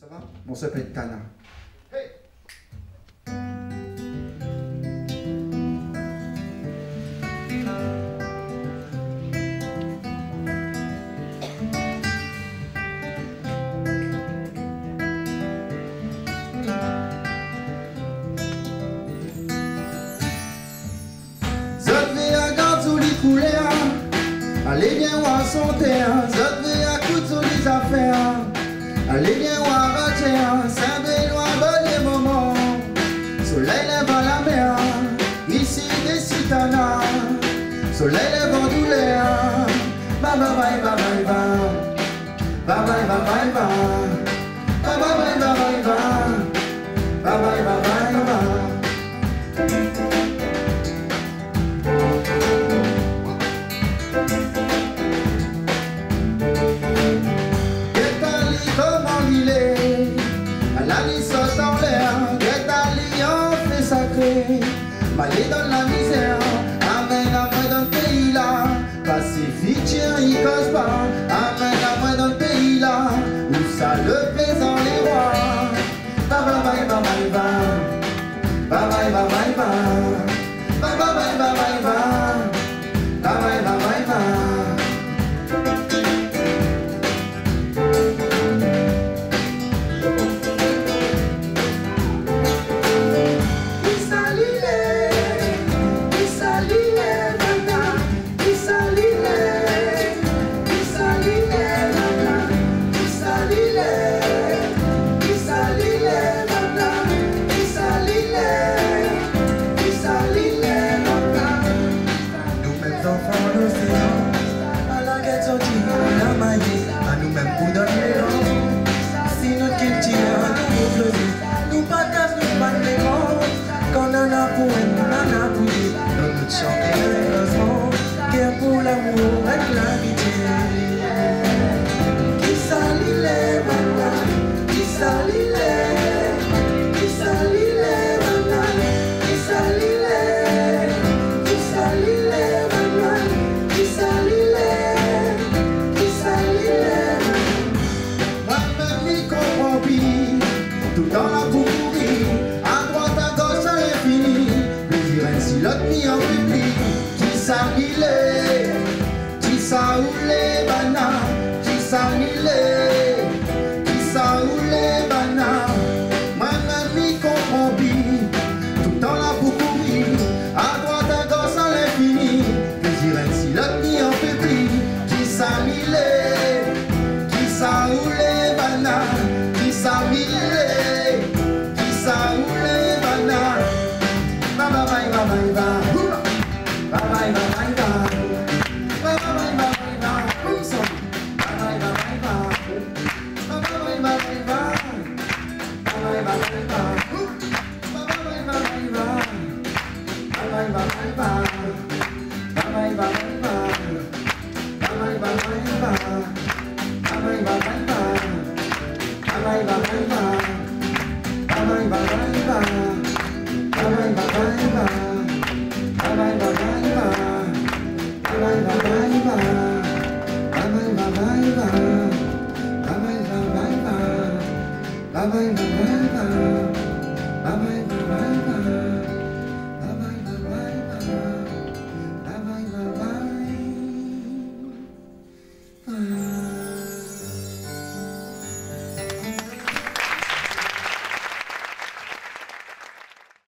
Ça va? Bon, ça s'appelle Tana. Hey! Allez bien voir son terre, zot ve à coup de les affaires. Allez bien voir rater, Saint-Benoît, bon les moments. Soleil lève à la mer, ici des citanas. Soleil lève en douleur, bye bye bye bye bye bye. Bye bye bye bye bye. Bye bye bye bye bye. Bye bye bye bye bye. Malé dans la misère, amène à moi dans le pays là. Pacifique, tiens, il cause pas. Amène à moi dans le pays là, où ça le plaisant les rois. Bye bye bye bye bye bye. Bye bye bye bye bye. Bye bye bye bye bye bye. Bye bye bye bye bye. Nous partageons nos bâtiments, quand on a pour un, on en a pour deux. Dans notre champ heureusement, guerre pour l'amour et l'amitié. Qui salit les bananes, qui salit les, qui salit les bananes, qui salit les, qui salit les bananes, qui salit les, qui salit les. Moi-même m'y comprends plus. Tout dans la pourrie, à droite, à gauche, à l'infini. Plaisir ainsi, l'autre mis en public. Qui s'habille, qui s'aoule bananes, qui s'habille, qui s'aoule bananes. Moi-même m'y comprends plus. Tout dans la pourrie, à droite, à gauche, à l'infini. Plaisir ainsi, l'autre mis en public. Qui s'habille, qui s'aoule bananes, qui s'habille. Bye bye bye bye bye.